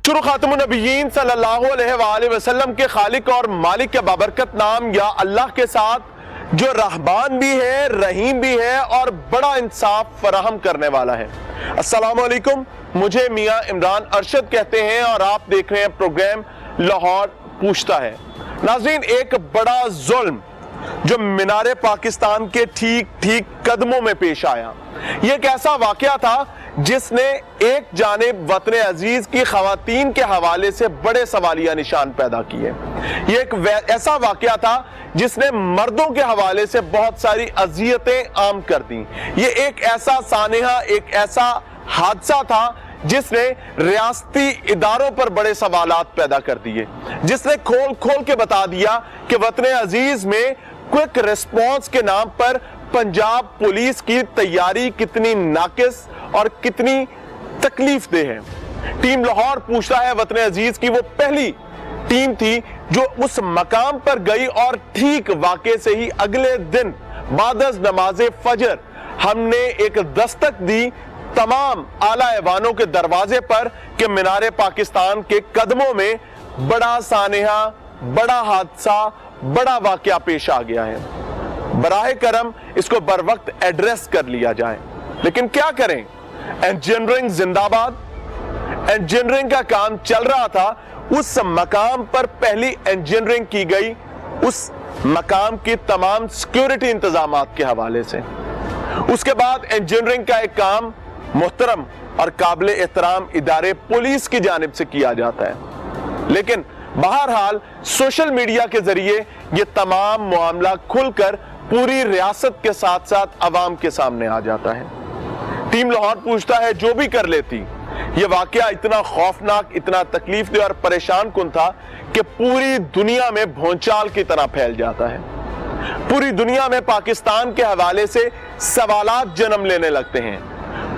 शुरू खातमुन नबिय्यीन सल्लल्लाहु अलैहि वसल्लम के खालिक और मालिक के बाबरकत नाम या अल्लाह के साथ जो रहमान भी है, रहीम भी है और बड़ा इंसाफ फराहम करने वाला है। अस्सलामु अलैकुम, मुझे मियां इमरान अरशद कहते हैं और आप देख रहे हैं प्रोग्राम लाहौर पूछता है। नाज़रीन, एक बड़ा जुल्म जो मीनारे पाकिस्तान के ठीक कदमों में पेश आया, ये एक ऐसा वाकया था जिसने एक जानिब वतन अजीज की खवातीन के हवाले से बड़े सवालिया निशान पैदा किए। ये एक ऐसा वाकया था जिसने मर्दों के हवाले से बहुत सारी अजियतें आम कर दी। ये एक ऐसा सानेहा, एक ऐसा हादसा था जिसने रियासती इदारों पर बड़े सवालात पैदा कर दिए, जिसने खोल के बता दिया कि वतन अजीज में क्विक रिस्पॉन्स के नाम पर पंजाब पुलिस की तैयारी कितनी नाकिस और कितनी तकलीफ दे है। टीम लाहौर पूछता है वतन अजीज की वो पहली टीम थी जो उस मकाम पर गई और ठीक वाक़े से ही अगले दिन बादस नमाज़े फजर हमने एक दस्तक दी तमाम आला ऐवानों के दरवाजे पर कि मीनारे पाकिस्तान के कदमों में बड़ा सानेहा, बड़ा हादसा, बड़ा वाकया पेश आ गया है। बराहे करम इसको बर वक्त एड्रेस कर लिया जाए। लेकिन क्या करें, इंजीनियरिंग जिंदाबाद। इंजीनियरिंग का काम चल रहा था, उस मकाम पर पहली इंजीनियरिंग की गई, उस मकाम की तमाम सिक्योरिटी इंतजामात के हवाले से। उसके बाद इंजीनियरिंग का एक काम मोहतरम और काबिल एहतराम इदारे पुलिस की जानिब से किया जाता है। लेकिन बहरहाल सोशल मीडिया के जरिए ये तमाम मामला खुलकर पूरी रियासत के साथ साथ अवाम के सामने आ जाता है। टीम लाहौर पूछता है जो भी कर लेती, ये वाकया इतना खौफनाक, इतना तकलीफ दे और परेशान कुन था कि पूरी दुनिया में भौचाल की तरह फैल जाता है। पूरी दुनिया में पाकिस्तान के हवाले से सवालात जन्म लेने लगते हैं।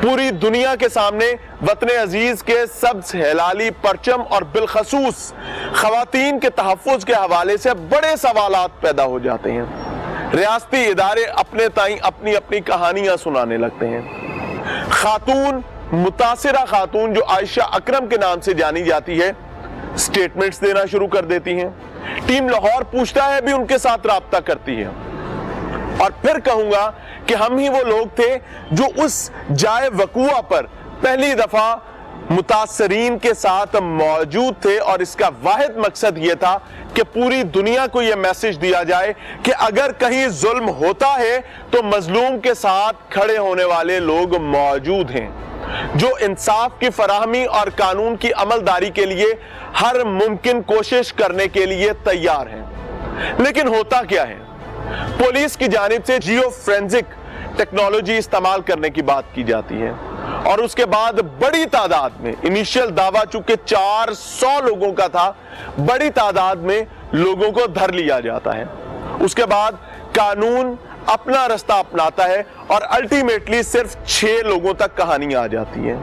पूरी दुनिया के सामने वतन अजीज के सब्ज हिलाली परचम और बिलखसूस खवातीन के तहफ़्फ़ुज़ के हवाले से बड़े सवालात पैदा हो जाते हैं। रियासती इदारे अपने ताई अपनी अपनी कहानियां सुनाने लगते हैं। खातून, मुतासिरा खातून जो आयशा अकरम के नाम से जानी जाती है, स्टेटमेंट्स देना शुरू कर देती हैं। टीम लाहौर पूछता है भी उनके साथ राब्ता करती है। और फिर कहूंगा कि हम ही वो लोग थे जो उस जाए वकूआ पर पहली दफा मुतासरीन के साथ मौजूद थे और इसका वाहिद मकसद यह था कि पूरी दुनिया को यह मैसेज दिया जाए कि अगर कहीं जुल्म होता है तो मजलूम के साथ खड़े होने वाले लोग मौजूद हैं, जो इंसाफ की फराहमी और कानून की अमलदारी के लिए हर मुमकिन कोशिश करने के लिए तैयार हैं। लेकिन होता क्या है, पुलिस की जानिब से जियो फोरेंसिक टेक्नोलॉजी इस्तेमाल करने की बात की जाती है और उसके बाद बड़ी तादाद में, इनिशियल दावा चूंकि 400 लोगों का था, बड़ी तादाद में लोगों को धर लिया जाता है। उसके बाद कानून अपना रास्ता अपनाता है और अल्टीमेटली सिर्फ 6 लोगों तक कहानी आ जाती है।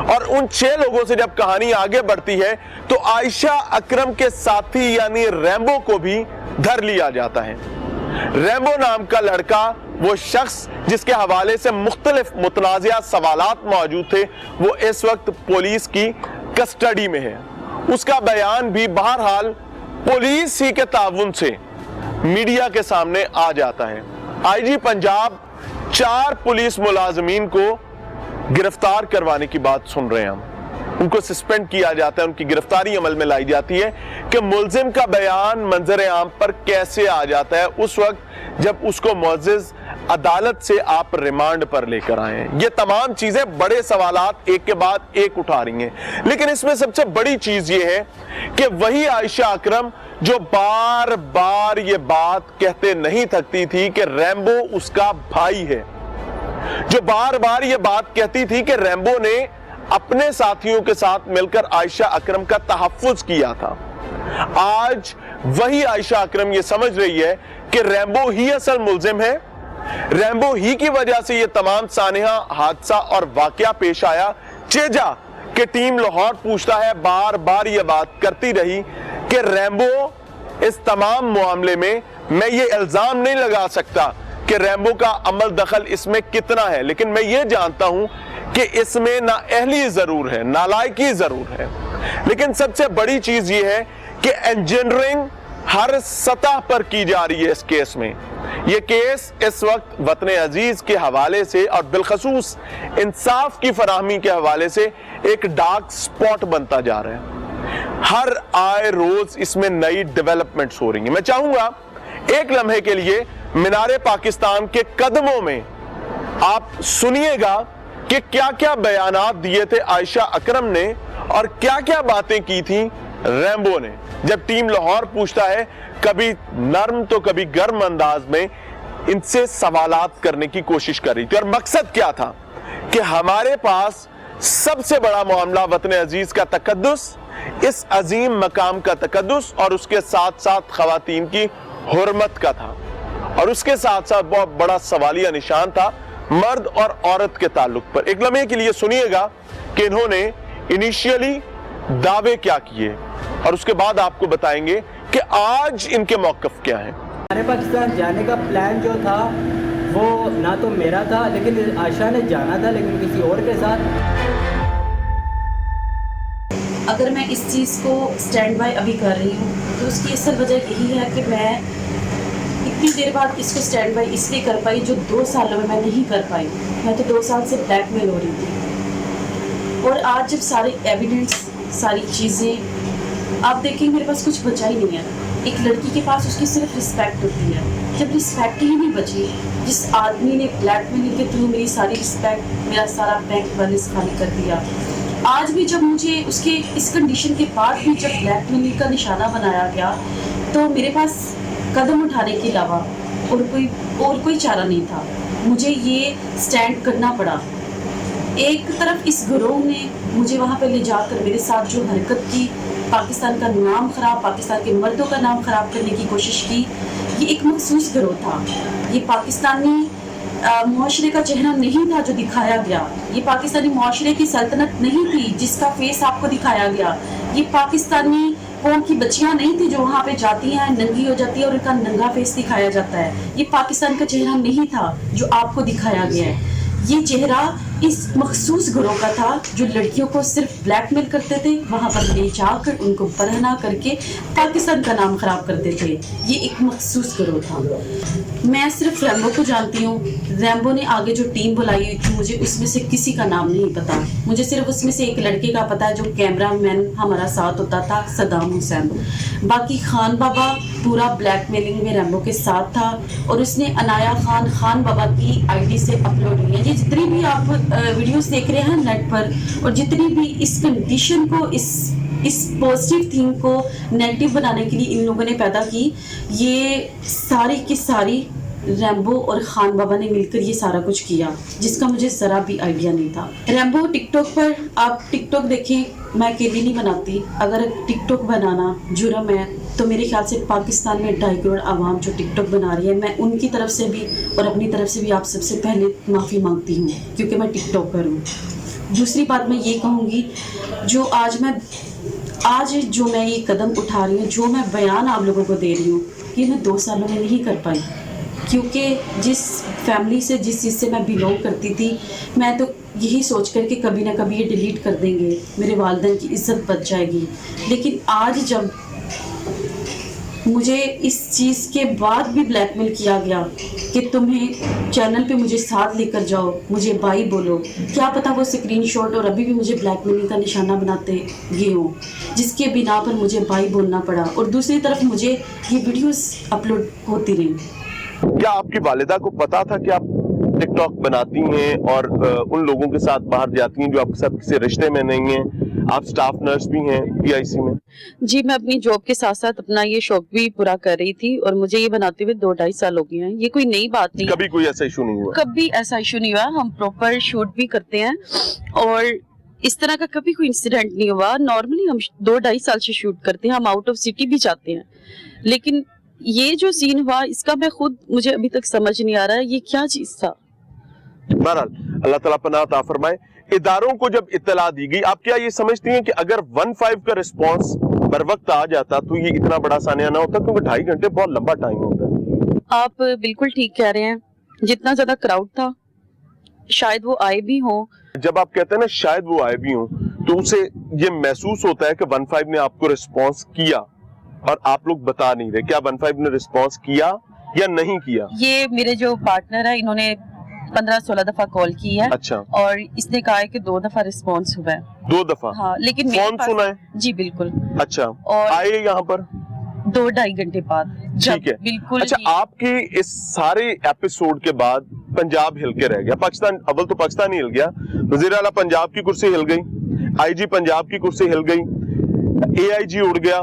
और उन 6 लोगों से जब कहानी आगे बढ़ती है तो आयशा अकरम के साथी यानी रैम्बो को भी धर लिया जाता है। रैम्बो नाम का लड़का, वो शख्स जिसके हवाले से मुख्तलिफ मुतनाज़िया सवालात मौजूद थे, वो इस वक्त पुलिस की कस्टडी में है। उसका बयान भी बहरहाल पुलिस ही के ताउन से मीडिया के सामने आ जाता है। आईजी पंजाब 4 पुलिस मुलाजमीन को गिरफ्तार करवाने की बात सुन रहे हैं हम। उनको सस्पेंड किया जाता है, उनकी गिरफ्तारी अमल में लाई जाती है कि मुल्जिम का बयान मंजर आम पर कैसे आ जाता है उस वक्त जब उसको मुअज़्ज़िज़ अदालत से आप रिमांड पर लेकर आए हैं। ये तमाम चीजें बड़े सवालात एक के बाद एक उठा रही हैं। लेकिन इसमें सबसे बड़ी चीज ये है कि वही आयशा अकरम जो बार बार ये बात कहते नहीं थकती थी कि रैम्बो उसका भाई है, जो बार बार ये बात कहती थी कि रैम्बो ने अपने साथियों के साथ मिलकर आयशा अकरम का तहफ़्फ़ुज़ किया था, आज वही आयशा अकरम ये समझ रही है कि रैम्बो ही असल मुल्जिम है, रैम्बो ही की वजह से ये तमाम सानेहा हादसा और वाकया पेश आया। चेजा कि टीम लाहौर पूछता है बार बार ये बात करती रही कि रैम्बो इस तमाम मामले में, मैं ये इल्जाम नहीं लगा सकता कि रैम्बो का अमल दखल इसमें कितना है, लेकिन मैं ये जानता हूं کہ اس میں نااہلی ضرور ہے, نالائکی ضرور ہے, لیکن سب سے بڑی چیز یہ ہے کہ انجینئرنگ ہر سطح پر کی جا رہی ہے اس کیس میں. یہ کیس اس وقت وطن عزیز کے حوالے سے اور بالخصوص انصاف کی فراہمی کے حوالے سے ایک ڈارک سپاٹ بنتا جا رہا ہے. ہر آئے روز اس میں نئی ڈیولپمنٹس ہو رہی ہیں. میں چاہوں گا ایک لمحے کے لیے مینار پاکستان کے قدموں میں آپ سنیے گا کہ کیا کیا بیانات دیے تھے عائشہ اکرم نے اور کیا کیا باتیں کی تھیں ریمبو نے, جب ٹیم لاہور پوچھتا ہے کبھی نرم تو کبھی گرم انداز میں ان سے سوالات کرنے کی کوشش کر رہی تھی. اور مقصد کیا تھا کہ ہمارے پاس سب سے بڑا معاملہ وطن عزیز کا تقدس, اس عظیم مقام کا تقدس اور اس کے ساتھ ساتھ خواتین کی حرمت کا تھا, اور اس کے ساتھ ساتھ بہت بڑا سوالیہ نشان تھا مرد اور عورت کے تعلق پر. ایک لمحے کے لیے سنیے گا کہ انہوں نے انیشیلی دعوے کیا کیے اور اس کے بعد آپ کو بتائیں گے کہ آج ان کے موقف کیا ہیں. ہمارے پاکستان جانے کا پلان جو تھا وہ نہ تو میرا تھا, لیکن عائشہ نے جانا تھا لیکن کسی اور کے ساتھ. اگر میں اس چیز کو سٹینڈ بائی ابھی کر رہی ہوں تو اس کی اصل وجہ یہی ہے کہ میں اتنی دیر بعد اس کو سٹینڈ بائی اس لیے کر پائی جو 2 سالوں میں نہیں کر پائی. میں تو 2 سال سے بلیک میل ہو رہی تھی, اور آج جب سارے ایویڈنس ساری چیزیں آپ دیکھیں میرے پاس کچھ بچا ہی نہیں ہے. ایک لڑکی کے پاس اس کی صرف رسپیکٹ ہوتی ہے, جب رسپیکٹ ہی نہیں بچی, جس آدمی نے بلیک میل کے تھرو میری ساری رسپیکٹ, میرا سارا بینک بیلنس خالی کر دیا. آج بھی جب مجھے اس کنڈیشن کے بعد بھی جب بلیک میل کا نشانہ بنایا گیا تو میرے پاس قدم اٹھانے کے علاوہ اور کوئی چارہ نہیں تھا. مجھے یہ سٹینڈ کرنا پڑا. ایک طرف اس گروہ نے مجھے وہاں پہ لے جا کر میرے ساتھ جو حرکت کی, پاکستان کا نام خراب, پاکستان کے مردوں کا نام خراب کرنے کی کوشش کی. یہ ایک مخصوص گروہ تھا, یہ پاکستانی معاشرے کا چہرہ نہیں تھا جو دکھایا گیا. یہ پاکستانی معاشرے کی سلطنت نہیں تھی جس کا فیس آپ کو دکھایا گیا. یہ پاکستانی قوم کی بچیاں نہیں تھی جو وہاں پہ جاتی ہیں, ننگی ہو جاتی ہے اور ان کا ننگا فیس دکھایا جاتا ہے. یہ پاکستان کا چہرہ نہیں تھا جو آپ کو دکھایا گیا ہے. یہ چہرہ اس مخصوص گروہ کا تھا جو لڑکیوں کو صرف بلیک میل کرتے تھے, وہاں پر لے جا کر ان کو برہنہ کر کے پاکستان کا نام خراب کرتے تھے. یہ ایک مخصوص گروہ تھا. میں صرف ریمبو کو جانتی ہوں. ریمبو نے آگے جو ٹیم بلائی ہوئی تھی مجھے اس میں سے کسی کا نام نہیں پتا. مجھے صرف اس میں سے ایک لڑکے کا پتا ہے جو کیمرہ مین ہمارا ساتھ ہوتا تھا, صدام حسین. باقی خان بابا پورا بلیک میلنگ میں ریمبو کے ساتھ تھا, اور اس نے انایا خان بابا کی آئی ڈی سے اپلوڈ ہوئی ہے. یہ جتنی بھی آپ ویڈیوز دیکھ رہے ہیں نیٹ پر, اور جتنی بھی اس کنڈیشن کو, اس پازیٹیو تھنگ کو نیگیٹو بنانے کے لیے ان لوگوں نے پیدا کی, یہ ساری کی ساری ریمبو اور خان بابا نے مل کر یہ سارا کچھ کیا, جس کا مجھے ذرا بھی آئیڈیا نہیں تھا. ریمبو ٹک ٹاک پر, آپ ٹک ٹاک دیکھیں, میں اکیلی نہیں بناتی. اگر ٹک ٹاک بنانا جرم ہے تو میرے خیال سے پاکستان میں 2.5 کروڑ عوام جو ٹک ٹاک بنا رہی ہے, میں ان کی طرف سے بھی اور اپنی طرف سے بھی آپ سب سے پہلے معافی مانگتی ہوں کیونکہ میں ٹک ٹاکر ہوں. دوسری بات میں یہ کہوں گی, جو آج جو میں یہ قدم اٹھا رہی ہوں, جو میں بیان آپ لوگوں کو دے رہی ہوں, یہ میں 2 سالوں میں نہیں کر پائی. کیونکہ جس فیملی سے, جس چیز سے میں بلونگ کرتی تھی, میں تو یہی سوچ کر کہ کبھی نہ کبھی یہ ڈیلیٹ کر دیں گے, میرے والدین کی عزت بچ جائے گی. لیکن آج جب مجھے اس چیز کے بعد بھی بلیک میل کیا گیا کہ تمہیں چینل پہ مجھے ساتھ لے کر جاؤ, مجھے بائی بولو, کیا پتا وہ اسکرین شاٹ اور ابھی بھی مجھے بلیک میلنگ کا نشانہ بناتے یہ ہوں, جس کے بنا پر مجھے بائی بولنا پڑا, اور دوسری طرف مجھے یہ ویڈیوز اپلوڈ ہوتی رہیں. کیا آپ کی والدہ کو پتا تھا کہ آپ ٹک ٹاک بناتی ہیں اور ان لوگوں کے ساتھ باہر جاتی ہیں جو آپ کے ساتھ کسی رشتے میں نہیں ہیں, آپ سٹاف نرس بھی ہیں پی آئی سی میں؟ جی, میں اپنی جاب کے ساتھ ساتھ اپنا یہ شوق بھی پورا کر رہی تھی, اور مجھے یہ بناتے ہوئے 2-2.5 سال ہو گئے ہیں. یہ کوئی نئی بات نہیں. کبھی کوئی ایسا ایشو نہیں ہوا؟ کبھی ایسا ایشو نہیں ہوا. ہم پراپر شوٹ بھی کرتے ہیں اور اس طرح کا کبھی کوئی انسیڈنٹ نہیں ہوا. نارملی ہم 2-2.5 سال سے شوٹ کرتے ہیں, ہم آؤٹ آف سٹی بھی جاتے ہیں. لیکن یہ جو سین ہوا اس کا میں خود مجھے ابھی تک سمجھ نہیں آ رہا ہے یہ کیا چیز تھا. بہرحال اللہ تعالیٰ پناہ عطا فرمائے. اداروں کو جب اطلاع دی گئی, آپ کیا یہ سمجھتی ہیں کہ اگر 1-5 کا رسپانس بر وقت آ جاتا تو یہ اتنا بڑا سانحہ نہ ہوتا, کیونکہ 2.5 گھنٹے بہت لمبا ٹائم ہوتا ہے. آپ بالکل ٹھیک کہہ رہے ہیں. جتنا زیادہ کراؤڈ تھا شاید وہ آئے بھی ہوں जब आप कहते हैं ना शायद वो आए भी हों, तो उसे ये महसूस होता है कि 15 ने आपको रिस्पॉन्स किया और आप लोग बता नहीं रहे, क्या 15 ने रिस्पॉन्स किया या नहीं किया? ये मेरे जो पार्टनर है, इन्होंने 15-16 दफा कॉल की है। अच्छा। और इसने कहा है कि 2 दफा रिस्पॉन्स हुआ है। 2 दफा? हाँ, लेकिन मेरे फोन पास- सुना है? जी बिल्कुल। अच्छा। और आए यहाँ पर? 2-2.5 घंटे बाद। ठीक है। बिल्कुल। अच्छा, आपके इस सारे एपिसोड के बाद पंजाब हिल के रह गया, पाकिस्तान, अव्वल तो पाकिस्तान ही हिल गया, वजीर आला पंजाब की कुर्सी हिल गई, आईजी पंजाब की कुर्सी हिल गई, एआईजी उड़ गया,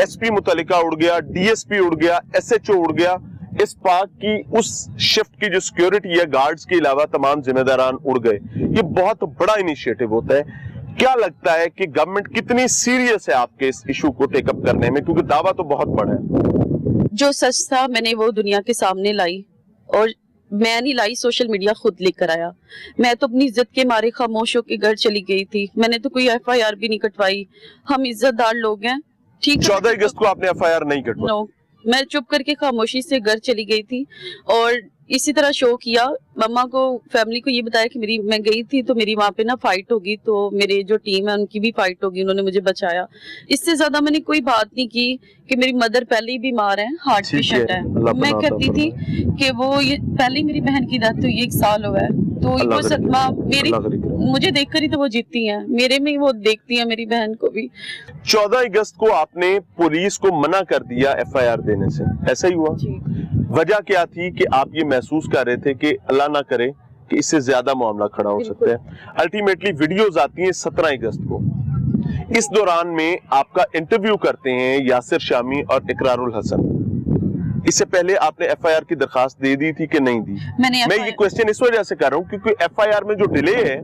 एसपी मुतल्लिका उड़ गया, डीएसपी उड़ गया, एसएचओ उड़ गया। इस पाक की उस शिफ्ट की जो सिक्योरिटी है, गार्ड्स के अलावा तमाम जिम्मेदारान उड़ गए। ये बहुत बड़ा इनिशिएटिव होता है। क्या लगता है कि गवर्नमेंट कितनी सीरियस है आपके इस इशू को टेकअप करने में, क्योंकि दावा तो बहुत बड़ा है। जो सच था मैंने वो दुनिया के सामने लाई, और मैं नहीं लाई, सोशल मीडिया खुद लेकर आया। मैं तो अपनी इज्जत के मारे खामोश होकर घर चली गई थी। मैंने तो कोई एफआईआर भी नहीं कटवाई। हम इज्जतदार लोग हैं, ठीक है। 14 अगस्त को आपने एफआईआर नहीं कटवाई? नो, मैं चुप करके खामोशी से घर चली गई थी। और इसी तरह शो किया, मम्मा को, फैमिली को ये बताया कि मैं गई थी तो मेरी वहाँ पे ना फाइट होगी, तो मेरे जो टीम है उनकी भी फाइट होगी, उन्होंने मुझे बचाया। इससे ज्यादा मैंने कोई बात नहीं की कि मेरी मदर पहले ही बीमार है, हार्ट पेशेंट है। मैं कहती थी कि वो ये पहले मेरी बहन की डेथ हुई, 1 साल हुआ है, तो वो सदमा मेरी, मुझे देखकर ही तो वो जीती हैं, मेरे में ही वो देखती हैं मेरी बहन को भी। 14 अगस्त को आपने पुलिस को मना कर दिया एफआईआर देने से, ऐसा ही हुआ? वजह क्या थी कि आप ये महसूस कर रहे थे कि अल्लाह ना करे कि इससे ज्यादा मामला खड़ा हो सकता है। अल्टीमेटली वीडियोस आती हैं 17 अगस्त को। इस दौरान में आपका इंटरव्यू करते हैं यासिर शामी और इकरारुल हसन। इससे पहले आपने एफआईआर की दरखास्त दे दी थी कि नहीं दी? मैं ये क्वेश्चन इस वजह से कर रहा हूँ क्योंकि एफआईआर में जो डिले है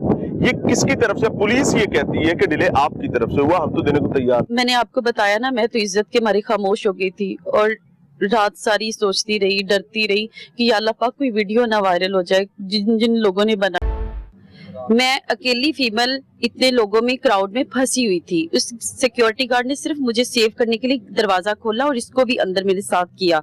ये किसकी तरफ से? पुलिस ये कहती है कि डिले आपकी तरफ से हुआ, हम तो देने को तैयार। मैंने आपको बताया ना, मैं तो इज्जत के मारे खामोश हो गई थी और रात सारी सोचती रही, डरती रही कि या अल्लाह पाक कोई वीडियो ना वायरल हो जाए जिन जिन लोगों ने बना। मैं अकेली फीमेल इतने लोगों में, क्राउड में फंसी हुई थी। उस सिक्योरिटी गार्ड ने सिर्फ मुझे सेव करने के लिए दरवाजा खोला और इसको भी अंदर मेरे साथ किया।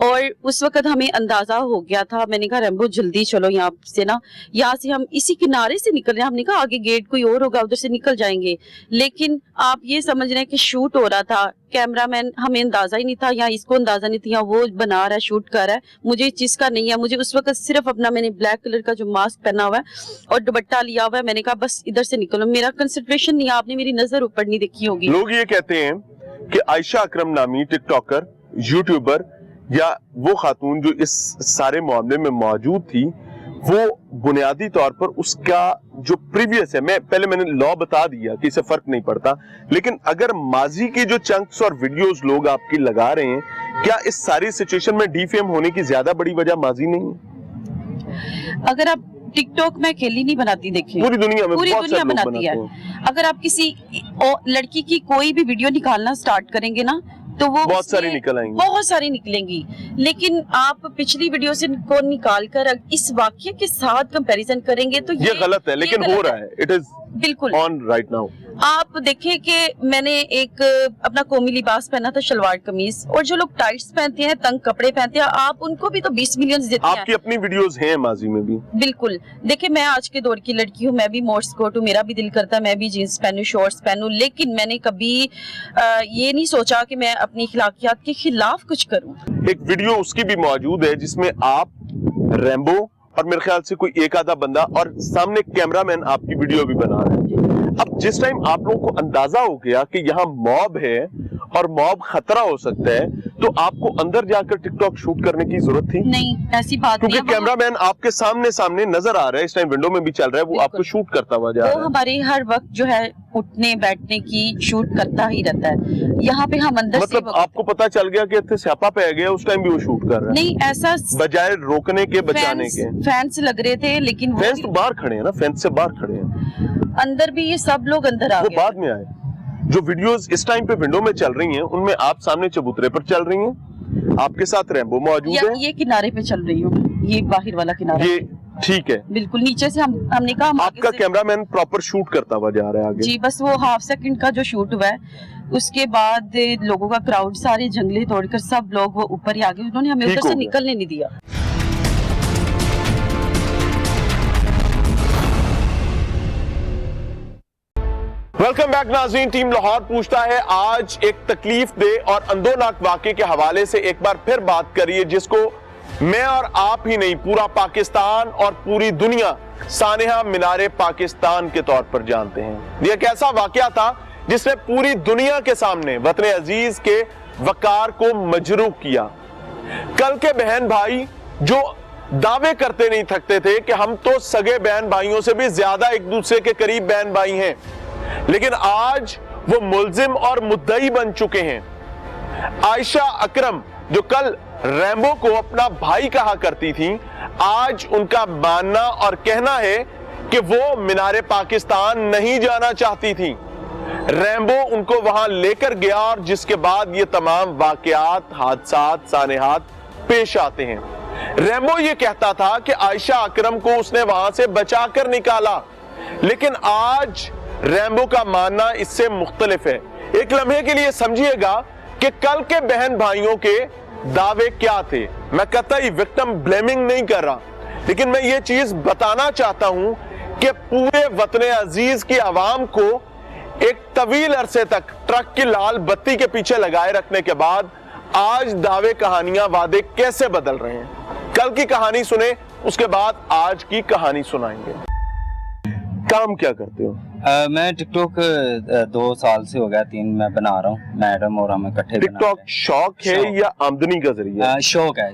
और उस वक्त हमें अंदाजा हो गया था, मैंने कहा रैम्बो जल्दी चलो यहाँ से ना, यहाँ से हम इसी किनारे से निकल रहे हैं। हमने कहा आगे गेट कोई और होगा, उधर से निकल जाएंगे। लेकिन आप ये समझ रहे हैं कि शूट हो रहा था, कैमरामैन, हमें अंदाजा ही नहीं था, यहाँ इसको अंदाजा नहीं था, यहाँ वो बना रहा है, शूट कर रहा है, मुझे इस चीज का नहीं है। मुझे उस वक्त सिर्फ अपना, मैंने ब्लैक कलर का जो मास्क पहना हुआ है और दुपट्टा लिया हुआ है, मैंने कहा बस इधर से निकलो, मेरा कंसंट्रेशन नहीं, आपने मेरी नजर ऊपर नहीं देखी होगी। लोग ये कहते हैं कि आयशा अकरम नामी टिकटॉकर, यूट्यूबर या वो खातून जो इस सारे मामले में मौजूद थी, वो बुनियादी तौर पर उसका जो प्रीवियस है, मैंने लॉ बता दिया कि इससे फर्क नहीं पड़ता, लेकिन अगर माजी के जो चंक्स और वीडियोस लोग आपकी लगा रहे हैं, क्या इस सारी सिचुएशन में डीफेम होने की ज्यादा बड़ी वजह माजी नहीं है? अगर आप टिकटॉक में अकेली नहीं बनाती, देखिए पूरी दुनिया में पूरी बहुत दुनिया सारे लोग बनाती है। बनाते हैं। अगर आप किसी लड़की की कोई भी वीडियो निकालना स्टार्ट करेंगे ना, तो वो बहुत सारी निकल आएंगी, बहुत सारी निकलेंगी। लेकिन आप पिछली वीडियो से को निकाल कर इस वाक्य के साथ कंपैरिजन करेंगे तो ये गलत है, लेकिन हो रहा है, इट इज बिल्कुल ऑन राइट नाउ। आप देखें कि मैंने एक अपना कौमी लिबास पहना था, शलवार कमीज, और जो लोग टाइट्स पहनते हैं, तंग कपड़े पहनते हैं, आप उनको भी तो 20 मिलियन देते हैं। आपकी अपनी वीडियोस हैं माजी में भी। बिल्कुल, देखिए मैं आज के दौर की लड़की हूँ, मैं भी मोर्स कोट हूँ, मेरा भी दिल करता है मैं भी जीन्स पहनूं, शॉर्ट्स पहनूं, लेकिन मैंने कभी ये नहीं सोचा कि मैं अपनी अखलाकियात के खिलाफ कुछ करूँ। एक वीडियो उसकी भी मौजूद है जिसमें आप, रैम्बो और मेरे ख्याल से कोई एक आधा बंदा और सामने कैमरामैन आपकी वीडियो भी बना रहे हैं। अब जिस टाइम आप लोगों को अंदाजा हो गया कि यहाँ मॉब है और मॉब खतरा हो सकता है, तो आपको अंदर जाकर टिकटॉक शूट करने की जरूरत थी? नहीं, ऐसी बात नहीं है। क्योंकि कैमरामैन आपके सामने सामने नजर आ रहा है, इस टाइम विंडो में भी चल रहा है, वो आपको शूट करता हुआ जा रहा है। वो हमारे हर वक्त जो है उठने बैठने की शूट करता ही रहता है। यहाँ पे हम अंदर मतलब आपको पता चल गया कि इतने स्यापा पे गया, उस टाइम भी वो शूट कर रहा है? नहीं, ऐसा बजाय रोकने के, बचाने के। फैंस लग रहे थे, लेकिन फैंस तो बाहर खड़े हैं ना, फैंस से बाहर खड़े हैं। अंदर भी ये सब लोग अंदर आ गए, वो बाद में आए। जो वीडियोस इस टाइम पे विंडो में चल रही हैं, उनमें आप सामने चबूतरे पर चल रही हैं, आपके साथ रैम्बो मौजूद है। ये किनारे पे चल रही हूँ, ये बाहर वाला किनारा, ये ठीक है। बिल्कुल नीचे से हमने कहा आपका कैमरामैन प्रॉपर शूट करता हुआ जा रहा है आगे? जी, बस वो हाफ सेकंड का जो शूट हुआ है, उसके बाद लोगों का क्राउड, सारे जंगले तोड़कर सब लोग वो ऊपर ही आ गए, उन्होंने हमें उधर से निकलने नहीं दिया। वेलकम बैक नाज़रीन। टीम लाहौर पूछता है आज एक तकलीफ दे और अंदोनाक वाक़े के हवाले से एक बार फिर बात करिए, जिसको मैं और आप ही नहीं पूरा पाकिस्तान और पूरी दुनिया सानेहा मीनारे पाकिस्तान के तौर पर जानते हैं। यह एक ऐसा वाक़या था जिसने पूरी दुनिया के सामने वतन अजीज के वकार को मजरूह किया। कल के बहन भाई जो दावे करते नहीं थकते थे कि हम तो सगे बहन भाइयों से भी ज्यादा एक दूसरे के करीब बहन भाई हैं, लेकिन आज वो मुल्जिम और मुद्दई बन चुके हैं। आयशा अकरम जो कल रैम्बो को अपना भाई कहा करती थी, आज उनका मानना और कहना है कि वो मीनारे पाकिस्तान नहीं जाना चाहती थी। रैम्बो उनको वहां लेकर गया और जिसके बाद ये तमाम वाकयात, हादसात, सानेहात पेश आते हैं। रैम्बो ये कहता था कि आयशा अकरम को उसने वहां से बचाकर निकाला, लेकिन आज रैम्बो का मानना इससे मुख्तलिफ है। एक लम्हे के लिए समझिएगा कि कल के बहन भाइयों के दावे क्या थे। मैं कतई विक्टिम ब्लेमिंग नहीं कर रहा, लेकिन मैं ये चीज बताना चाहता हूं कि पूरे वतन अजीज की आवाम को एक तवील अरसे तक ट्रक की लाल बत्ती के पीछे लगाए रखने के बाद आज दावे, कहानियां, वादे कैसे बदल रहे हैं। कल की कहानी सुने, उसके बाद आज की कहानी सुनाएंगे। काम क्या करते हो? मैं टिकटॉक 2 साल से हो गया, 3 मैं बना रहा हूँ, मैडम और हम इकट्ठे। टिकटॉक शौक है या आमदनी का जरिया? शौक है।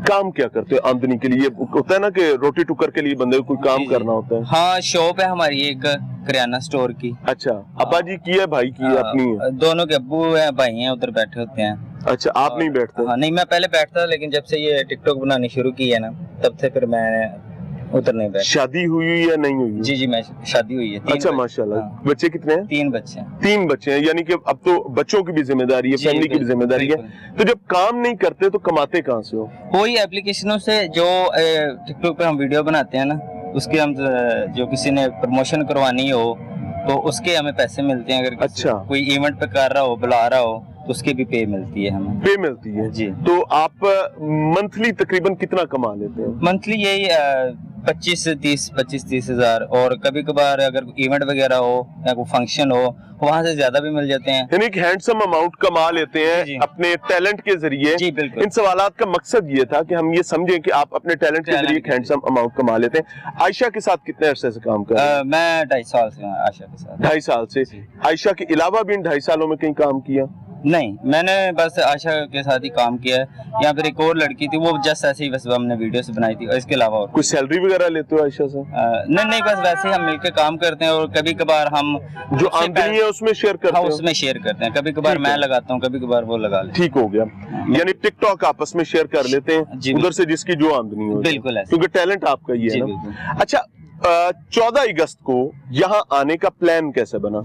काम क्या करते हो आमदनी के लिए? होता है ना कि रोटी टुकर के लिए बंदे को कोई काम करना होता है। हाँ, शॉप है हमारी एक किराना स्टोर की। अच्छा, अब्बा जी की है, भाई की है, अपनी है? दोनों के अब्बू है, भाई हैं, उधर बैठे होते हैं। अच्छा, आप नहीं बैठते? हाँ, नहीं, मैं पहले बैठता था, लेकिन जब से ये टिकटॉक बनानी शुरू की है ना, तब से फिर मैं उधर नहीं बैठा। शादी हुई या नहीं हुई? जी, मैं शादी हुई है। अच्छा, माशाल्लाह। हाँ। बच्चे कितने हैं? 3 बच्चे हैं। 3 बच्चे हैं, यानी कि अब तो बच्चों की भी जिम्मेदारी है, फैमिली की भी जिम्मेदारी है। तो जब काम नहीं करते तो कमाते कहाँ से हो? कोई एप्लीकेशनों से जो टिकटॉक पे हम वीडियो बनाते हैं ना, उसके हम जो किसी ने प्रमोशन करवानी हो तो उसके हमें पैसे मिलते हैं। अगर अच्छा, कोई इवेंट पे कर रहा हो, बुला रहा हो, तो उसके भी पे मिलती है, हमें पे मिलती है जी। तो आप मंथली तकरीबन कितना कमा लेते हैं? मंथली यही 25-30 हजार, और कभी कभार अगर इवेंट वगैरह हो या कोई फंक्शन हो, वहाँ से ज्यादा भी मिल जाते हैं। यानी कि हैंडसम अमाउंट कमा लेते हैं अपने टैलेंट के जरिए। जी बिल्कुल। इन सवालात का मकसद ये था कि हम ये समझें कि आप अपने टैलेंट के जरिए हैंडसम अमाउंट कमा लेते हैं। आयशा के साथ कितने अरसे से काम कर रहे हैं? मैं 2.5 साल से आयशा के साथ। 2.5 साल से। आयशा के अलावा भी इन 2.5 सालों में कहीं काम किया? नहीं, मैंने बस आशा के साथ ही काम किया है। यहाँ पर एक और लड़की थी, वो जस्ट ऐसे ही बस हमने वीडियो से बनाई थी, और इसके अलावा और कोई सैलरी वगैरह लेते हो आयशा से? नहीं, बस वैसे ही हम मिलकर काम करते हैं, और कभी कभार हम जो आमदनी है उसमें शेयर करते हैं। उसमें शेयर करते हैं, कभी कभार मैं लगाता हूँ, कभी कभार वो लगा लेते हैं। ठीक हो गया, यानी टिकटॉक आपस में शेयर कर लेते हैं, उधर से जिसकी जो आमदनी हो। बिल्कुल ऐसे, क्योंकि टैलेंट आपका ही है ना। अच्छा, 14 अगस्त को यहाँ आने का प्लान कैसे बना?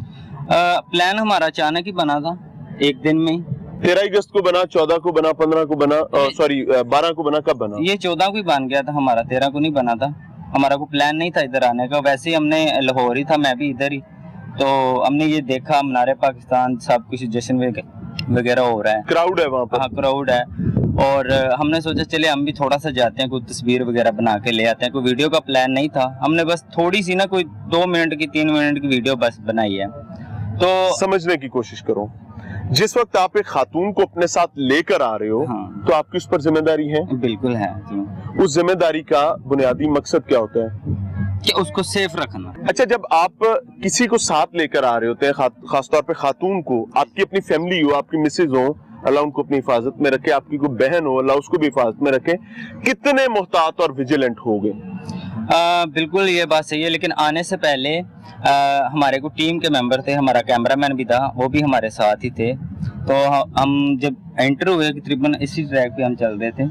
प्लान हमारा अचानक ही बना था, एक दिन में। 13 अगस्त को बना, 14 को बना, 15 को बना, सॉरी 12 को बना? कब बना ये? 14 को ही बन गया था हमारा, 13 को नहीं बना था। हमारा को प्लान नहीं था इधर आने का, वैसे ही हमने लाहौर ही था, मैं भी इधर ही, तो हमने ये देखा मीनारे पाकिस्तान सब कुछ जश्न वगैरह हो रहा है, क्राउड है वहाँ पर। हाँ, क्राउड है, और हमने सोचा चले हम भी थोड़ा सा जाते हैं, कोई तस्वीर वगैरह बना के ले आते हैं। कोई वीडियो का प्लान नहीं था, हमने बस थोड़ी सी ना, कोई 2 मिनट की 3 मिनट की वीडियो बस बनाई है। तो समझने की कोशिश करो, जिस वक्त आप एक खातून को अपने साथ लेकर आ रहे हो, हाँ, तो आपकी उस पर जिम्मेदारी है? बिल्कुल है जी। उस जिम्मेदारी का बुनियादी मकसद क्या होता है? कि उसको सेफ रखना। अच्छा, जब आप किसी को साथ लेकर आ रहे होते हैं, खासतौर पे खातून को, आपकी अपनी फैमिली हो, आपकी मिसेज हो, अल्लाह उनको अपनी हिफाजत में रखे, आपकी कोई बहन हो, अल्लाह उसको भी हिफाजत में रखे, कितने मुहतात और विजिलेंट हो गए? बिल्कुल ये बात सही है, लेकिन आने से पहले हमारे को टीम के मेंबर थे, हमारा कैमरामैन भी था, वो भी हमारे साथ ही थे। तो हम जब एंटर हुए, तकरीबन इसी ट्रैक पे हम चल रहे थे,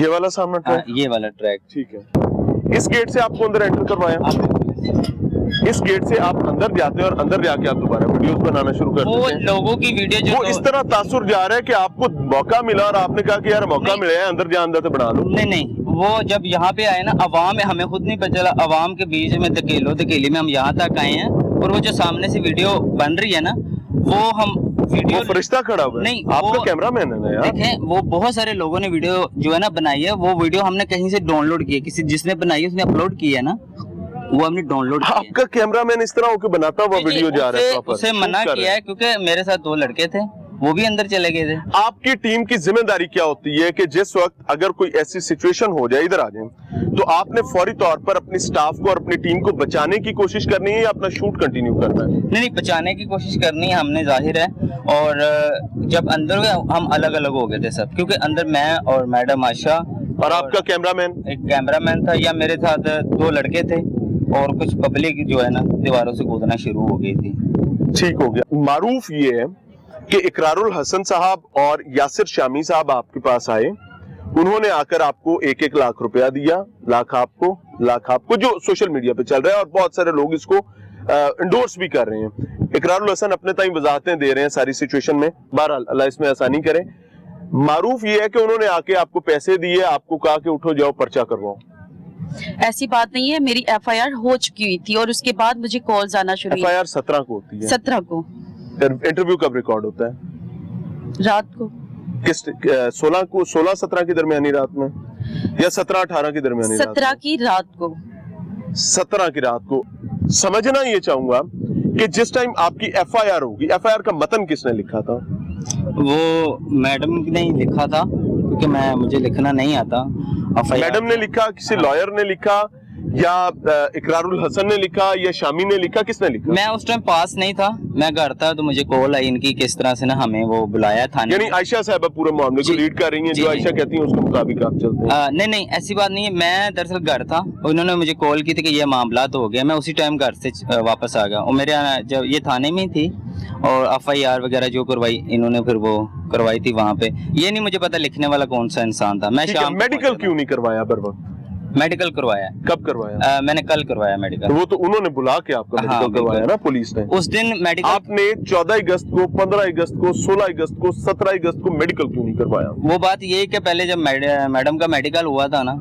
ये वाला सामने ट्रैक? ये वाला ट्रैक। ठीक है। इस गेट से आपको अंदर एंटर करवाया? इस गेट से आप अंदर जाते हैं और अंदर जाके आप दोबारा वीडियोस बनाना शुरू कर देते हैं। लोगों की वीडियो जो वो इस तरह तासुर जा रहा है कि आपको मौका मिला और आपने कहा कि यार मौका मिला है, अंदर जा, अंदर से बना लो। नहीं, वो जब यहाँ पे आए ना, अवाम में हमें खुद नहीं पता चला, अवाम के बीच में धकेली में हम यहाँ तक आए हैं, और वो जो सामने से वीडियो बन रही है ना, वो हम वीडियो, वो फरिश्ता खड़ा हुआ है? नहीं, आपका कैमरामैन है ना यार? देखें, वो बहुत सारे लोगों ने वीडियो जो है ना बनाई है, वो वीडियो हमने कहीं से डाउनलोड की है, किसी जिसने बनाई है उसने अपलोड की है ना, वो हमने डाउनलोड किया। आपका कैमरामैन इस तरह होकर बनाता हुआ वीडियो जा रहा है प्रॉपर, उसे शूट मना कर रहे किया हैं। है क्योंकि मेरे साथ 2 लड़के थे, वो भी अंदर चले गए थे। आपकी टीम की जिम्मेदारी क्या होती है कि जिस वक्त अगर कोई ऐसी सिचुएशन हो जाए, इधर आ जाए, तो आपने फौरी तौर पर अपनी स्टाफ को और अपनी टीम को बचाने की कोशिश करनी है या अपना शूट कंटिन्यू करना है? नहीं, बचाने की कोशिश करनी है हमने, जाहिर है। और जब अंदर गए हम अलग अलग हो गए थे सब, क्योंकि अंदर मैं और मैडम आशा और आपका कैमरामैन? एक कैमरामैन था, या मेरे साथ 2 लड़के थे, और कुछ पब्लिक जो है ना दीवारों से कूदना शुरू हो गई थी। ठीक हो गया। मारूफ ये है कि इकरारुल हसन साहब और यासिर शामी साहब आपके पास आए, उन्होंने आकर आपको 1-1 लाख रुपया दिया, लाख आपको, जो सोशल मीडिया पे चल रहा है और बहुत सारे लोग इसको इंडोर्स भी कर रहे हैं। इकरारुल हसन अपने ताई वजाहतें दे रहे हैं सारी सिचुएशन में, बहरहाल अल्लाह इसमें आसानी करे। मारूफ ये है कि उन्होंने आके आपको पैसे दिए, आपको कहा कि उठो जाओ पर्चा करवाओ। ऐसी बात नहीं है, मेरी FIR हो चुकी हुई थी और उसके बाद मुझे कॉल्स आना शुरू हुई। FIR 17 को होती है। 17 को। इंटरव्यू कब रिकॉर्ड होता है? रात को। किस 16-17 की दरमियानी रात में या 17-18 की दरमियानी रात में? 17 की रात को। 17 की रात को। समझना ये चाहूंगा कि जिस टाइम आपकी FIR होगी, FIR का मतन किसने लिखा था? वो मैडम ने ही लिखा था, क्योंकि मुझे लिखना नहीं आता। मैडम ने लिखा, किसी लॉयर ने लिखा, या इकरारुल हसन ने लिखा, या शामी ने लिखा, किसने लिखा? मैं उस टाइम पास नहीं था, मैं घर था, तो मुझे कॉल आई इनकी, किस तरह से ना हमें वो बुलाया थाने। यानी आयशा साहब पूरे मामले को जी। लीड कर रही हैं, जी, जो जी। आयशा कहती हैं उसके मुताबिक आप चलते हैं। नहीं, ऐसी बात नहीं है। मैं दरअसल घर था, उन्होंने मुझे कॉल की थी कि ये मामला तो हो गया। मैं उसी टाइम घर से वापस आ गया, और मेरे जब ये थाने में ही थी, और FIR वगैरह जो करवाई इन्होंने, फिर वो करवाई थी वहाँ पे। ये नहीं मुझे पता लिखने वाला कौन सा इंसान था। मैं शाम मेडिकल क्यों नहीं करवाया बर वक्त? मेडिकल करवाया। कब करवाया? मैंने कल करवाया मेडिकल। तो वो तो उन्होंने बुला के आपका हाँ, मेडिकल करवाया बिल्कुल। ना पुलिस ने। उस दिन मेडिकल आपने 14 अगस्त को, 15 अगस्त को, 16 अगस्त को, 17 अगस्त को मेडिकल क्यों नहीं करवाया? वो बात ये है कि पहले जब मैडम का मेडिकल हुआ था ना,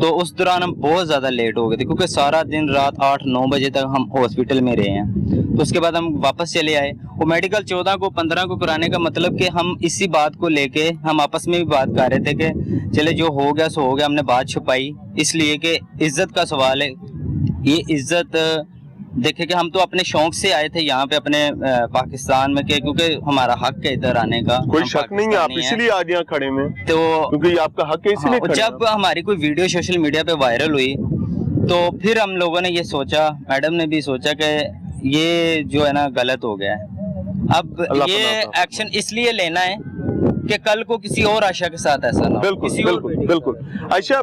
तो उस दौरान हम बहुत ज्यादा लेट हो गए थे, क्योंकि सारा दिन रात 8-9 बजे तक हम हॉस्पिटल में रहे हैं। तो उसके बाद हम वापस चले आए। वो मेडिकल 14 को 15 को कराने का मतलब कि हम इसी बात को लेके हम आपस में भी बात कर रहे थे कि चले जो हो गया सो हो गया। हमने बात छुपाई इसलिए कि इज्जत का सवाल है। ये इज्जत देखे कि हम तो अपने शौक से आए थे यहाँ पे अपने पाकिस्तान में, के क्योंकि हमारा हक है इधर आने का। कोई हम शक नहीं है, आप पाकिस्तानी हैं। इसलिए आज यहाँ खड़े में, तो क्योंकि ये आपका हक है, इसलिए हाँ, खड़े हैं। जब हमारी कोई वीडियो सोशल मीडिया पे वायरल हुई, तो फिर हम लोगों ने ये सोचा, मैडम ने भी सोचा कि ये जो है ना गलत हो गया है। अब अल्लाह ये पनाह पाए। एक्शन इसलिए लेना है कि कल को किसी और आशा के साथ ऐसा ना हो, बिल्कुल किसी और बिल्कुल बेटी के बिल्कुल। आयशा,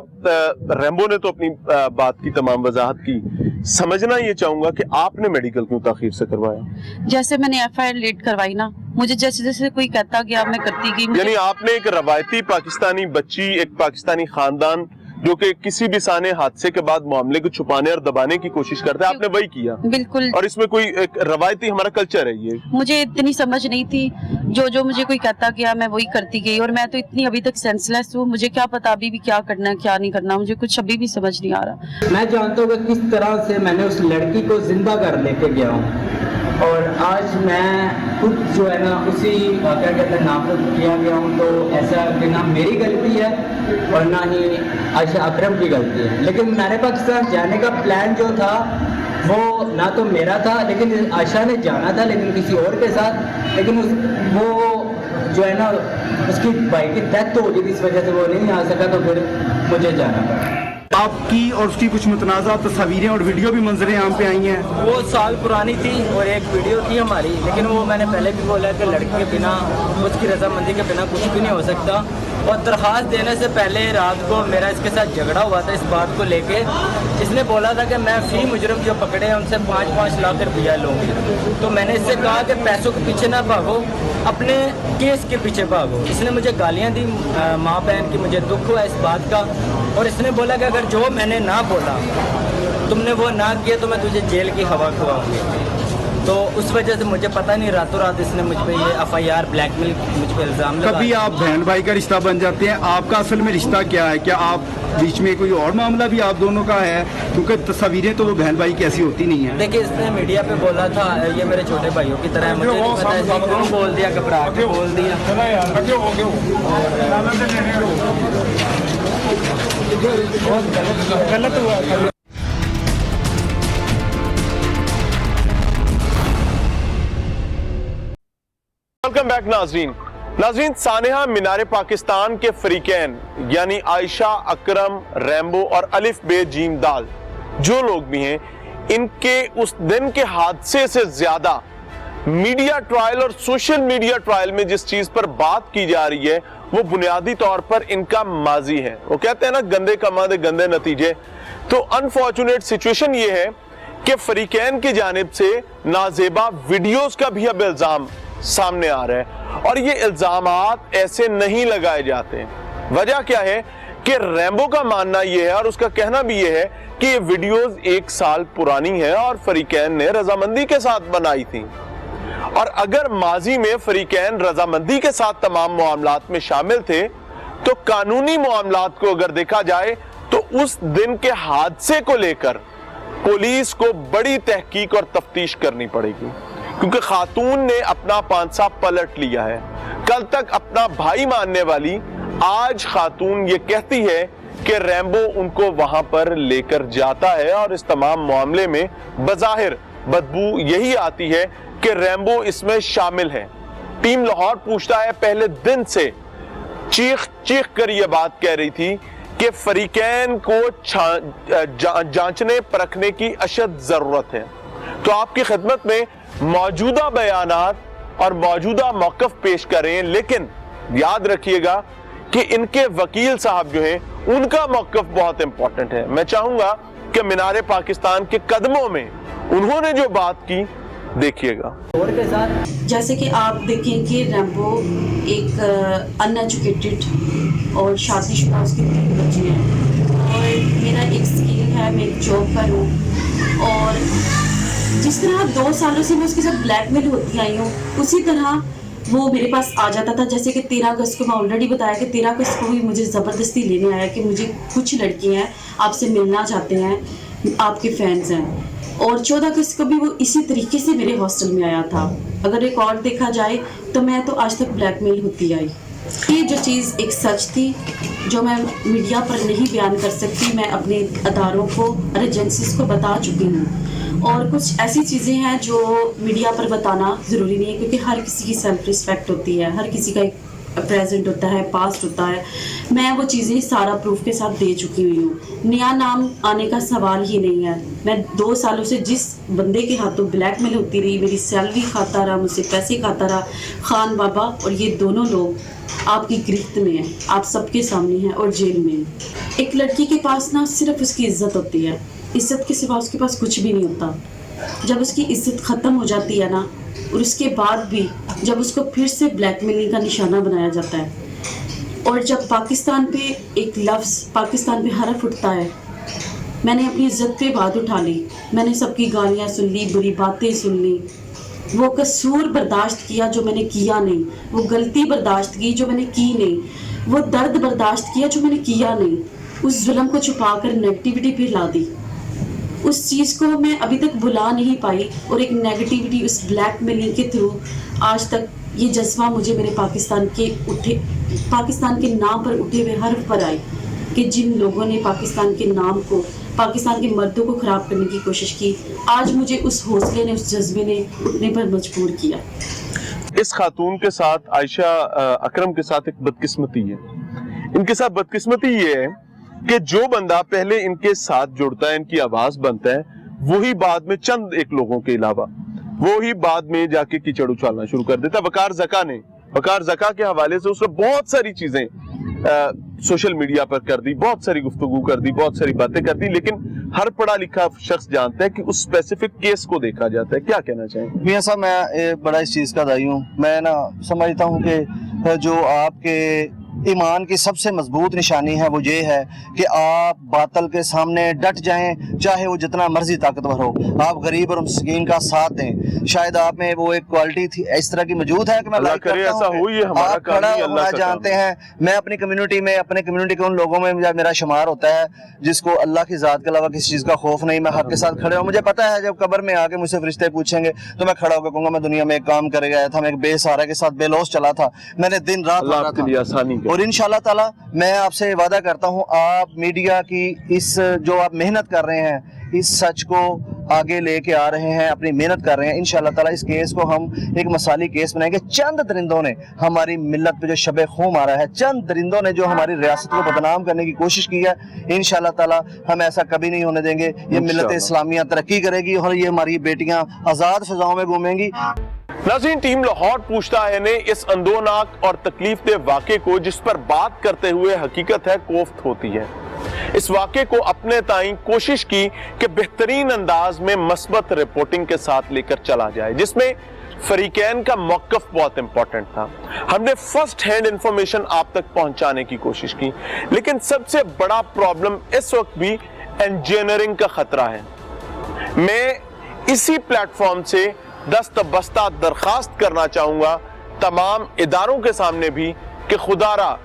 रैम्बो ने तो अपनी बात की तमाम वजाहत की। समझना ये चाहूंगा कि आपने मेडिकल क्यों ताखीर से करवाया? जैसे मैंने FIR लेट करवाई ना, मुझे जैसे जैसे कोई कहता गया मैं करती गई। यानी आपने एक रवायती पाकिस्तानी बच्ची, एक पाकिस्तानी खानदान जो कि किसी भी साने हादसे के बाद मामले को छुपाने और दबाने की कोशिश करता है, आपने वही किया। बिल्कुल। और इसमें कोई एक रवायती हमारा कल्चर है ये। मुझे इतनी समझ नहीं थी, जो मुझे कोई कहता गया मैं वही करती गई, और मैं तो इतनी अभी तक सेंसलेस हूँ। मुझे क्या पता अभी भी क्या करना है क्या नहीं करना, मुझे कुछ अभी भी समझ नहीं आ रहा। मैं जानता हूँ कि किस तरह से मैंने उस लड़की को जिंदा कर लेके गया हूँ, और आज मैं खुद जो है ना उसी क्या कहते हैं नाफरत किया गया हूँ। तो ऐसा कि ना मेरी गलती है और ना ही आयशा अकरम की गलती है। लेकिन मैंने पाकिस्तान जाने का प्लान जो था वो ना तो मेरा था, लेकिन आयशा ने जाना था लेकिन किसी और के साथ। लेकिन वो जो है ना उसकी भाई की डेथ हो गई थी, इस वजह से वो नहीं आ सका, तो फिर मुझे जाना पड़ा। आपकी और उसकी कुछ मुतनाज़ा तस्वीरें और वीडियो भी मंजरें आम पे आई हैं। वो साल पुरानी थी और एक वीडियो थी हमारी, लेकिन वो मैंने पहले भी बोला कि लड़के के बिना, उसकी रजामंदी के बिना कुछ भी नहीं हो सकता। और दरख्वास्त देने से पहले रात को मेरा इसके साथ झगड़ा हुआ था इस बात को लेके। इसने बोला था कि मैं फी मुजरम जो पकड़े हैं उनसे 5-5 लाख रुपया लूँगी। तो मैंने इससे कहा कि पैसों के पीछे ना भागो, अपने केस के पीछे भागो। इसने मुझे गालियाँ दी, माँ बहन की, मुझे दुख हुआ इस बात का। और इसने बोला कि अगर जो मैंने ना बोला, तुमने वो ना किया, तो मैं तुझे जेल की हवा खुआऊँगी। तो उस वजह से मुझे पता नहीं, रातों रात इसने मुझ पे ये FIR ब्लैकमेल, मुझ पे इल्ज़ाम लगा। कभी आप बहन भाई का रिश्ता बन जाते हैं, आपका असल में रिश्ता क्या है? क्या आप बीच में कोई और मामला भी आप दोनों का है? क्योंकि तस्वीरें तो वो बहन भाई की ऐसी होती नहीं है। देखिए, इसने मीडिया पे बोला था ये मेरे छोटे भाइयों की तरह है। मुझे नहीं पता इसने क्यों बोल दिया, घबरा के बोल दिया। गलत हुआ। वेलकम बैक नाज़रीन, सानिहा मीनार पाकिस्तान के फरीकैन यानी आयशा, अकरम, रैम्बो और अलिफ बे जीम दाल जो लोग भी हैं, इनके उस दिन के हादसे से ज्यादा मीडिया ट्रायल और सोशल मीडिया ट्रायल में जिस चीज पर बात की जा रही है वो बुनियादी तौर पर इनका माजी है। वो कहते हैं ना, गंदे कमांदे गंदे नतीजे। तो अनफॉर्चुनेट सिचुएशन ये है कि फरीकैन की जानिब से नाजेबा वीडियोस का भी अब इल्जाम सामने आ रहा है और ये इल्जामात ऐसे नहीं लगाए जाते। वजह क्या है कि रैम्बो का मानना ये है और उसका कहना भी ये है कि ये वीडियोस 1 साल पुरानी है और फरीकैन ने रजामंदी के साथ बनाई थी। और अगर माजी में फरीकैन रजामंदी के साथ तमाम मामलात में शामिल थे तो कानूनी मामलात को अगर देखा जाए तो उस दिन के हादसे को लेकर पुलिस को बड़ी तहकीक और तफ्तीश करनी पड़ेगी, क्योंकि खातून ने अपना पांसा पलट लिया है। कल तक अपना भाई मानने वाली आज खातून ये कहती है कि रैम्बो उनको वहां पर लेकर जाता है और इस तमाम मामले में बज़ाहिर बदबू यही आती है कि रैम्बो इसमें शामिल है। टीम लाहौर पूछता है, पहले दिन से चीख चीख कर यह बात कह रही थी कि फरीकैन को जांचने परखने की अशद जरूरत है। तो आपकी खिदमत में मौजूदा बयानात और मौजूदा मौक़िफ़ पेश करें, लेकिन याद रखिएगा कि इनके वकील साहब जो हैं उनका मौक़िफ़ बहुत इंपॉर्टेंट है। मैं चाहूंगा कि मीनार पाकिस्तान के कदमों में उन्होंने जो बात की देखिएगा। और के साथ जैसे कि आप देखें कि रैम्बो एक अनएजुकेटेड और शादीशुदा उसके 3 बच्चे हैं और मेरा एक स्किल है, मैं एक जॉब पर हूँ और जिस तरह 2 सालों से मैं उसके साथ ब्लैकमेल होती आई हूँ उसी तरह वो मेरे पास आ जाता था। जैसे कि 13 अगस्त को मैं ऑलरेडी बताया कि 13 अगस्त को भी मुझे ज़बरदस्ती लेने आया कि मुझे कुछ लड़कियाँ हैं आपसे मिलना चाहते हैं, आपके फैंस हैं। और 14 अगस्त को भी वो इसी तरीके से मेरे हॉस्टल में आया था। अगर रिकॉर्ड देखा जाए तो मैं तो आज तक ब्लैकमेल होती आई। ये जो चीज़ एक सच थी जो मैं मीडिया पर नहीं बयान कर सकती, मैं अपने अदारों को और एजेंसीज को बता चुकी हूँ। और कुछ ऐसी चीज़ें हैं जो मीडिया पर बताना ज़रूरी नहीं है, क्योंकि हर किसी की सेल्फ रिस्पेक्ट होती है, हर किसी का एक प्रेजेंट होता है, पास्ट होता है। मैं वो चीज़ें सारा प्रूफ के साथ दे चुकी हुई हूँ। नया नाम आने का सवाल ही नहीं है। मैं 2 सालों से जिस बंदे के हाथों ब्लैकमेल होती रही, मेरी सैलरी खाता रहा, मुझसे पैसे खाता रहा, खान बाबा और ये दोनों लोग आपकी गिरफ्त में हैं, आप सबके सामने हैं और जेल में हैं। एक लड़की के पास ना सिर्फ उसकी इज्जत होती है, इज्जत के सिवा उसके पास कुछ भी नहीं होता। जब उसकी इज्जत ख़त्म हो जाती है ना, और उसके बाद भी जब उसको फिर से ब्लैकमेलिंग का निशाना बनाया जाता है और जब पाकिस्तान पे एक लफ्ज़, पाकिस्तान पे हरफ उठता है, मैंने अपनी इज्जत पे बात उठा ली, मैंने सबकी गालियाँ सुन ली, बुरी बातें सुन ली, वो कसूर बर्दाश्त किया जो मैंने किया नहीं, वो गलती बर्दाश्त की जो मैंने की नहीं, वो दर्द बर्दाश्त किया जो मैंने किया नहीं, उस जुल्म को छुपा कर नेगेटिविटी फिर ला दी। उस चीज़ को मैं अभी तक भुला नहीं पाई और एक नेगेटिविटी उस ब्लैकमेलिंग के थ्रू आज तक ये जज्बा मुझे मेरे पाकिस्तान के नाम पर उठे हुए हर्फ पर आए कि जिन लोगों ने पाकिस्तान के नाम को, पाकिस्तान के मर्दों को ख़राब करने की कोशिश की, आज मुझे उस हौसले ने, उस जज्बे ने उठने पर मजबूर किया। इस खातून के साथ, आयशा अकरम के साथ एक बदकिस्मती है। इनके साथ बदकिस्मती ये है कि जो बंदा पहले इनके साथ जुड़ता है, इनकी आवाज बनता है, वही बाद में चंद एक लोगों के अलावा वो ही बाद में जाके कीचड़ उछालना शुरू कर देता। वकार ज़का के हवाले से उसने बहुत सारी चीजें सोशल मीडिया पर कर दी, बहुत सारी गुफ्तगू कर दी, बहुत सारी बातें कर दी, लेकिन हर पढ़ा लिखा शख्स जानता है कि उस स्पेसिफिक केस को देखा जाता है। क्या कहना चाहेंगे? मियां साहब, मैं बड़ा इस चीज़ का दाई हूँ। मैं ना समझता हूँ कि जो आपके ईमान की सबसे मजबूत निशानी है वो ये है कि आप बातल के सामने डट जाएं, चाहे वो जितना मर्जी ताकतवर हो। आप गरीब और मिस्कीन का साथ दें। शायद आप में वो एक क्वालिटी थी इस तरह की मौजूद है कि मैं लाइक करता हूं। आप खड़ा होना जानते हैं। मैं अपनी कम्युनिटी में, अपने कम्युनिटी के उन लोगों में मेरा शुमार होता है जिसको अल्लाह की ज़ात के अलावा किसी चीज़ का खौफ नहीं। मैं हक के साथ खड़े हूँ। मुझे पता है जब कब्र में आके मुझसे फरिश्ते पूछेंगे तो मैं खड़ा होकर कहूँगा मैं दुनिया में एक काम कर गया था, मैं एक बेसहारा के साथ बेलौस चला था, मैंने दिन रात लगा था। और इंशाअल्लाह ताला मैं आपसे वादा करता हूँ, आप मीडिया की इस जो आप मेहनत कर रहे हैं, इस सच को आगे लेके आ रहे हैं, अपनी मेहनत कर रहे हैं। इंशाल्लाह ताला इस केस को हम एक मसाली केस बनाएंगे। चंद दरिंदों ने हमारी मिल्लत पे जो शबे खून मारा है, चंद दरिंदों ने जो हमारी रियासत को बदनाम करने की कोशिश की है, इंशाल्लाह ताला हम ऐसा कभी नहीं होने देंगे। ये मिल्लत इस्लामिया तरक्की करेगी और ये हमारी बेटियां आज़ाद फिजाओं में घूमेंगी। नाज़रीन, टीम लाहौर पूछता है ने इस अंदोनाक और तकलीफ दे वाक़े को जिस पर बात करते हुए हकीकत है कोफ्त होती है, इस वाक़े को अपने ताईं कोशिश की कि बेहतरीन अंदाज में मस्बत रिपोर्टिंग के साथ लेकर चला जाए, जिसमें फरीकैन का मौक़िफ़ बहुत इंपॉर्टेंट था। हमने फर्स्ट हैंड इंफॉर्मेशन आप तक पहुंचाने की कोशिश की, लेकिन सबसे बड़ा प्रॉब्लम इस वक्त भी इंजीनियरिंग का खतरा है। मैं इसी प्लेटफॉर्म से दस्तबस्ता दरखास्त करना चाहूंगा तमाम इदारों के सामने भी कि खुदारा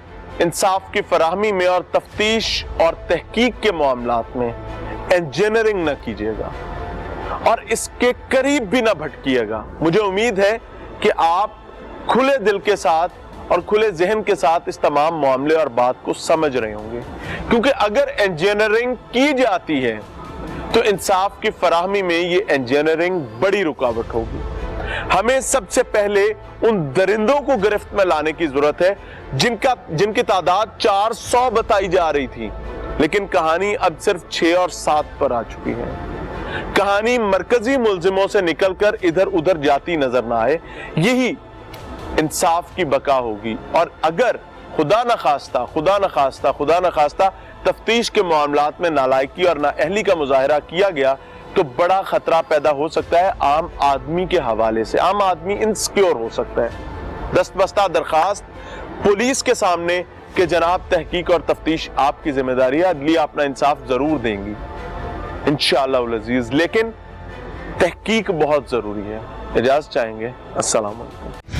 इंसाफ की फराहमी में और तफ्तीश और तहकीक के मामलात में इंजीनियरिंग न कीजिएगा और इसके करीब भी न भटकिएगा। मुझे उम्मीद है कि आप खुले दिल के साथ और खुले जहन के साथ इस तमाम मामले और बात को समझ रहे होंगे, क्योंकि अगर इंजीनियरिंग की जाती है तो इंसाफ की फराहमी में ये इंजीनियरिंग बड़ी रुकावट होगी। हमें सबसे पहले उन दरिंदों को गिरफ्त में लाने की जरूरत है जिनकी तादाद 400 बताई जा रही थी, लेकिन कहानी अब सिर्फ 6 और 7 पर आ चुकी है। कहानी मरकजी मुल्जिमों से निकलकर इधर उधर जाती नजर ना आए, यही इंसाफ की बका होगी। और अगर खुदा न खास्ता तफ्तीश के मामलात में नालायकी और नाअहली का मुजाहरा किया गया तो बड़ा खतरा पैदा हो सकता है आम आदमी के हवाले से। आम आदमी इनसिक्योर हो सकता है। दस्तबस्ता दरखास्त पुलिस के सामने कि जनाब तहकीक और तफ्तीश आपकी जिम्मेदारी है, अदलिया अपना इंसाफ जरूर देंगी इंशाअल्लाह उल अजीज, लेकिन तहकीक बहुत जरूरी है। इजाजत चाहेंगे। अस्सलाम वालेकुम।